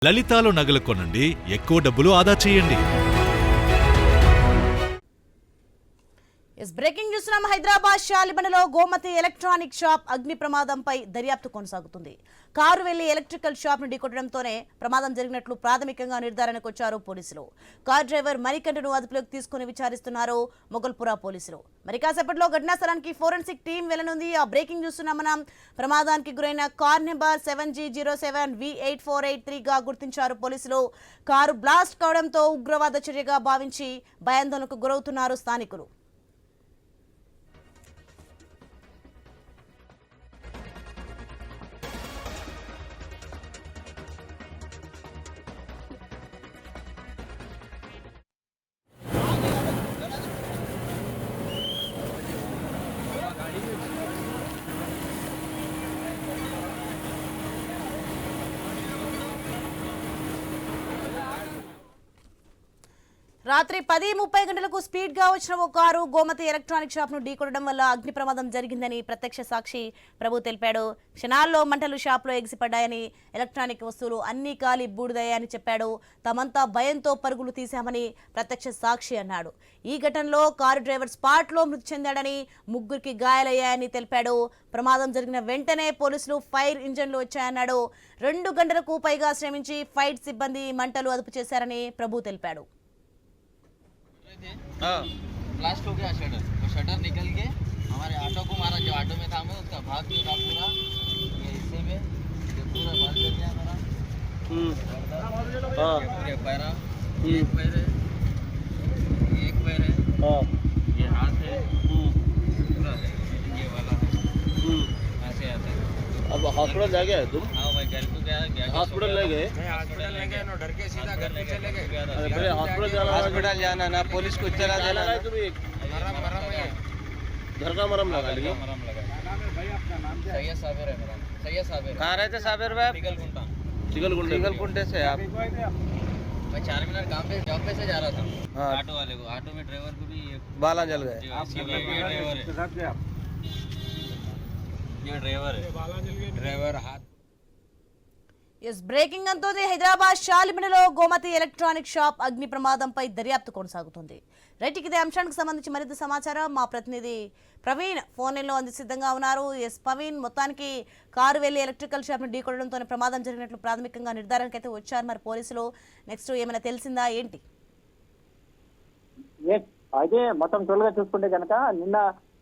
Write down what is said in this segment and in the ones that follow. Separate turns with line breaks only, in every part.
లలితాలో నగలు కొనండి, ఎక్కువ డబ్బులు ఆదా చేయండి.
Breaking news. హైదరాబాద్ షాలిబండలో గోమతి ఎలక్ట్రానిక్ షాప్ అగ్ని ప్రమాదంపై దర్యాప్తు కొనసాగుతుంది. కారు వెళ్లి ఎలక్ట్రికల్ షాప్ ను ఢీకొట్టడంతోనే ప్రమాదం జరిగినట్లు ప్రాథమికంగా నిర్ధారణకు వచ్చారు పోలీసులు. కార్ డ్రైవర్ మణికంఠను అదుపులోకి తీసుకుని విచారిస్తున్నారు మొగల్పురా పోలీసులు. మరి కాసేపట్లో ఘటనా స్థలానికి ఫోరెన్సిక్ టీం వెళ్లనుంది. ఆ బ్రేకింగ్ న్యూస్ మనం ప్రమాదానికి గురైన కార్ నెంబర్ 7G07V8483 గా గుర్తించారు పోలీసులు. కారు బ్లాస్ట్ కావడంతో ఉగ్రవాద చర్యగా భావించి భయాందోళనకు గురవుతున్నారు స్థానికులు. రాత్రి 10:30 గంటలకు స్పీడ్ గా వచ్చిన ఓ కారు గోమతి ఎలక్ట్రానిక్ షాప్ ను ఢీకొనడం వల్ల అగ్ని ప్రమాదం జరిగిందని ప్రత్యక్ష సాక్షి ప్రభు తెలిపాడు. క్షణాల్లో మంటలు షాప్ లో ఎగిసిపడ్డాయని, ఎలక్ట్రానిక్ వస్తువులు అన్ని కాలి బూడిదయ్యాయని చెప్పాడు. తమంతా భయంతో పరుగులు తీశామని ప్రత్యక్ష సాక్షి అన్నాడు. ఈ ఘటనలో కారు డ్రైవర్ స్పాట్ లో మృతి చెందాడని, ముగ్గురికి గాయాలయ్యాయని తెలిపాడు. ప్రమాదం జరిగిన వెంటనే పోలీసులు ఫైర్ ఇంజన్లు వచ్చాయన్నాడు. 2 గంటలకు పైగా శ్రమించి ఫైర్ సిబ్బంది మంటలు అదుపు చేశారని ప్రభు తెలిపాడు.
ब्लास्ट हो गया शटर, वो शटर निकल के हमारे ऑटो को मारा। जो ऑटो में था मैं उसका भाग निकाल पूरा ये हिस्से में ये पूरा बंद कर दिया मेरा। पूरे पैरा, एक पैर है, ये हाथ है, पूरा ये वाला है, ऐसे आता है।
अब हॉस्पिटल ले गए तुम?
हाँ भाई घर को गया,
हॉस्पिटल ले गए?
हॉस्पिटल ले गए, डर के सीधा घर पे चले गए।
अरे पहले हॉस्पिटल जाना
ना, पुलिस को इतना देना है।
तुम्हें
मरम है,
घर का मरम लगा लिया।
मरम लगा। सैयद साबिर है मेरा, सैयद साबिर। कहाँ रहते साबिर भाई? चिकलकुंटे से आप? मैं 4 मिनट काम पे जॉब पे से जा रहा था। हाँ। ऑटो वाले को, ऑटो में ड्राइवर को भी
बाला जल गए।
ये ड्राइवर है, ड्राइवर हाथ।
బ్రేకింగ్ అంతోది. హైదరాబాద్ షాలిబండలో గోమతి ఎలక్ట్రానిక్ షాప్ అగ్ని ప్రమాదంపై దర్యాప్తు కొనసాగుతుంది. రైట్, ఇదే అంశానికి సంబంధించి మరింత సమాచారం మా ప్రతినిధి ప్రవీణ్ ఫోన్ లైన్లో అంది సిద్ధంగా ఉన్నారు. ప్రవీణ్, మొత్తానికి కారు వెళ్లి ఎలక్ట్రికల్ షాప్ ను ఢీకొనడంతో ప్రమాదం జరిగినట్లు ప్రాథమికంగా నిర్ధారణకు అయితే వచ్చారు మరి పోలీసులు. నెక్స్ట్ ఏమైనా తెలిసిందా ఏంటి?
అయితే మొత్తం తొలగా చూసుకుంటే కనుక నిన్న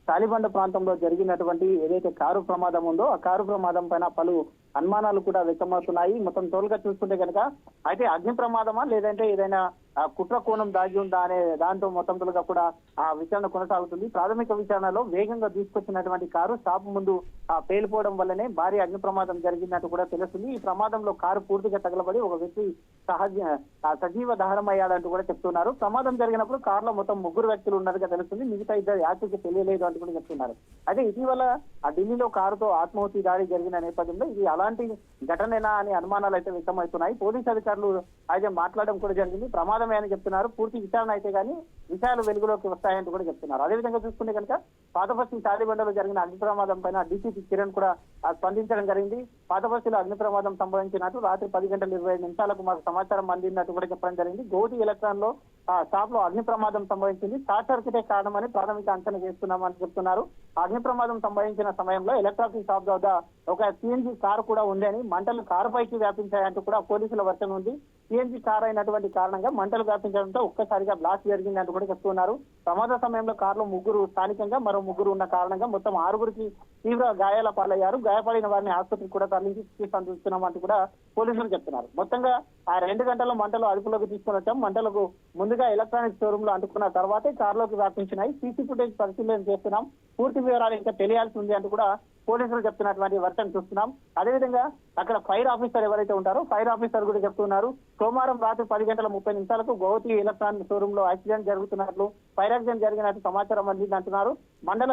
షాలిబండ ప్రాంతంలో జరిగినటువంటి ఏదైతే కారు ప్రమాదం ఉందో ఆ కారు ప్రమాదం పైన పలు అనుమానాలు కూడా వ్యక్తమవుతున్నాయి. మొత్తం తోలుగా చూసుకుంటే కనుక అయితే అగ్ని ప్రమాదమా లేదంటే ఏదైనా కుట్ర కోణం దాగి ఉందా అనే దాంతో మొత్తం తోలుగా కూడా ఆ విచారణ కొనసాగుతుంది. ప్రాథమిక విచారణలో వేగంగా తీసుకొచ్చినటువంటి కారు షాప్ ముందు పేలిపోవడం వల్లనే భారీ అగ్ని ప్రమాదం జరిగినట్టు కూడా తెలుస్తుంది. ఈ ప్రమాదంలో కారు పూర్తిగా తగలబడి ఒక వ్యక్తి సజీవ దహనమయ్యాడంటూ కూడా చెప్తున్నారు. ప్రమాదం జరిగినప్పుడు కారులో మొత్తం 3 వ్యక్తులు ఉన్నట్టుగా తెలుస్తుంది. మిగతా 2 యాత్రికి తెలియలేదు అంటూ కూడా చెప్తున్నారు. అయితే ఇటీవల ఆ ఢిల్లీలో కారుతో ఆత్మాహుతి దాడి జరిగిన నేపథ్యంలో ఇది అలాంటి ఘటనేనా అనే అనుమానాలు అయితే వ్యక్తమవుతున్నాయి. పోలీసు అధికారులు అయితే మాట్లాడడం కూడా జరిగింది. ప్రమాదమే అని చెప్తున్నారు. పూర్తి విచారణ అయితే కానీ విషయాలు వెలుగులోకి వస్తాయంటూ కూడా చెప్తున్నారు. అదేవిధంగా చూసుకుంటే కనుక పాతబస్తీ షాలిబండలో జరిగిన అగ్ని ప్రమాదం పైన డీసీపీ కిరణ్ కూడా స్పందించడం జరిగింది. పాతబస్తీలో అగ్ని ప్రమాదం సంభవించినట్టు రాత్రి 10:25 మాకు సమాచారం అందినట్టు కూడా చెప్పడం జరిగింది. గోటి ఎలక్ట్రాన్ లో షాప్ లో అగ్ని ప్రమాదం సంభవించింది. షార్ట్ సర్క్యూటే కారణమని ప్రాథమిక అంచనా చేస్తున్నామని చెప్తున్నారు. అగ్ని ప్రమాదం సంభవించిన సమయంలో ఎలక్ట్రానిక్ షాప్ వద్ద ఒక సిఎన్జి కారు కూడా ఉందని, మంటలు కారు పైకి వ్యాపించాయంటూ కూడా పోలీసుల వర్షన్ ఉంది. సిఎన్జి కారు అయినటువంటి కారణంగా మంటలు వ్యాపించడంతో ఒక్కసారిగా బ్లాస్ట్ జరిగిందంటూ కూడా చెప్తున్నారు. ప్రమాద సమయంలో కారులో 3 స్థానికంగా మరో 3 ఉన్న కారణంగా మొత్తం 6గురికి తీవ్ర గాయాల పాలయ్యారు. గాయపడిన వారిని ఆసుపత్రికి కూడా తరలించి చికిత్స అందిస్తున్నామంటూ కూడా పోలీసులు చెప్తున్నారు. మొత్తంగా ఆ 2 గంటల మంటలు అదుపులోకి తీసుకుని వచ్చాం. మంటలకు ముందుగా ఎలక్ట్రానిక్ షోరూమ్ లో అంటుకున్న తర్వాతే కారులోకి వ్యాపించినాయి. సీసీ ఫుటేజ్ పరిశీలన చేస్తున్నాం. పూర్తి వివరాలు ఇంకా తెలియాల్సి ఉంది అంటూ కూడా పోలీసులు చెప్తున్నటువంటి వర్షన్ చూస్తున్నాం. అదేవిధంగా అక్కడ ఫైర్ ఆఫీసర్ ఎవరైతే ఉంటారో ఫైర్ ఆఫీసర్ కూడా చెప్తున్నారు. సోమవారం రాత్రి 10:30 గోవతి ఎలక్ట్రానిక్ షోరూమ్ లో యాక్సిడెంట్ జరుగుతున్నట్లు, ఫైర్ యాక్సిడెంట్ జరిగినట్టు సమాచారం అందింది అంటున్నారు. మండల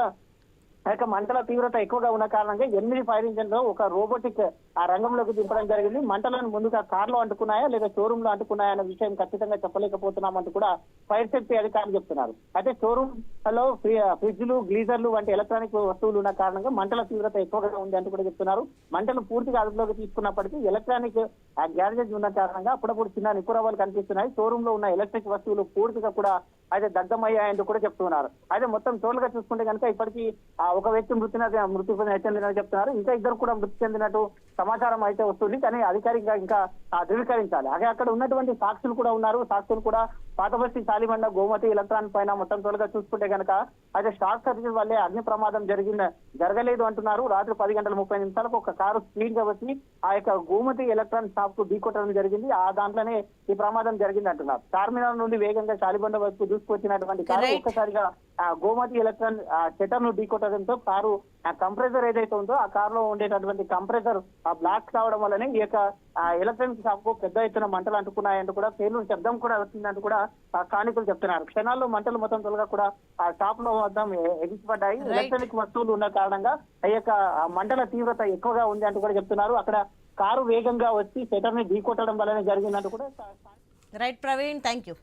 ఆ యొక్క మంటల తీవ్రత ఎక్కువగా ఉన్న కారణంగా 8 ఫైర్ ఇంజన్లు ఒక రోబోటిక్ ఆ రంగంలోకి దింపడం జరిగింది. మంటలను ముందుగా కార్లో అంటుకున్నాయా లేదా షోరూమ్ లో అంటుకున్నాయా అనే విషయం ఖచ్చితంగా చెప్పలేకపోతున్నామంటూ కూడా ఫైర్ సేఫ్టీ అధికారులు చెప్తున్నారు. అయితే షోరూమ్ లో ఫ్రిడ్జ్లు, గ్లీజర్లు వంటి ఎలక్ట్రానిక్ వస్తువులు ఉన్న కారణంగా మంటల తీవ్రత ఎక్కువగా ఉంది అంటూ కూడా చెప్తున్నారు. మంటలు పూర్తిగా అదుపులోకి తీసుకున్నప్పటికీ ఎలక్ట్రానిక్ గ్యాడ్జెట్ ఉన్న కారణంగా అప్పుడప్పుడు చిన్న నిపురవాలు కనిపిస్తున్నాయి. షోరూమ్ లో ఉన్న ఎలక్ట్రిక్ వస్తువులు పూర్తిగా కూడా అయితే దగ్ధమయ్యాయంటూ కూడా చెప్తున్నారు. అయితే మొత్తం టోటల్గా చూసుకుంటే కనుక ఇప్పటికీ ఒక వ్యక్తి మృతి చెందినట్టు చెప్తున్నారు. ఇంకా ఇద్దరు కూడా మృతి చెందినట్టు సమాచారం అయితే వస్తుంది. కానీ అధికారికంగా ఇంకా ధృవీకరించాలి. అలాగే అక్కడ ఉన్నటువంటి సాక్షులు కూడా ఉన్నారు. సాక్షులు కూడా పాతబస్తీ సాలిబండ గోమతి ఎలక్ట్రానిక్ పైన మొత్తం టోటల్గా చూసుకుంటే కనుక అయితే షార్ట్ సర్క్యూట్ వల్లే అగ్ని ప్రమాదం జరగలేదు అంటున్నారు. రాత్రి 10:30 ఒక కారు స్పీడ్ గా వచ్చి ఆ యొక్క గోమతి ఎలక్ట్రానిక్ షాప్ కు ఢీకొట్టడం జరిగింది. ఆ దాంట్లోనే ఈ ప్రమాదం జరిగింది అంటున్నారు. చార్మినార్ నుండి వేగంగా సాలిబండ వైపు దూసుకొచ్చినటువంటి కారు ఒక్కసారిగా గోమతి ఎలక్ట్రానిక్ షట్టర్ ను ఢీకొట్టడంతో కారు కంప్రెసర్ ఏదైతే ఉందో ఆ కారులో ఉండేటటువంటి కంప్రెసర్ బ్లాక్ కావడం వల్లనే ఈ యొక్క ఎలక్ట్రానిక్ షాప్ కు పెద్ద ఎత్తున మంటలు అంటుకున్నాయంటూ కూడా పేర్లు శబ్దం కూడా వచ్చిందంటూ కూడా స్థానికులు చెప్తున్నారు. క్షణాల్లో మంటలు మొత్తం త్వరగా కూడా ఆ షాప్ లో మొత్తం ఎగిసిపడ్డాయి. ఎలక్ట్రానిక్ వస్తువులు ఉన్న కారణంగా ఆ యొక్క మంటల తీవ్రత ఎక్కువగా ఉంది అంటూ కూడా చెప్తున్నారు. అక్కడ కారు వేగంగా వచ్చి షట్టర్ ని ఢీకొట్టడం వల్లనే జరిగిందంటూ కూడా
రైట్ ప్రవీణ్, థ్యాంక్ యూ.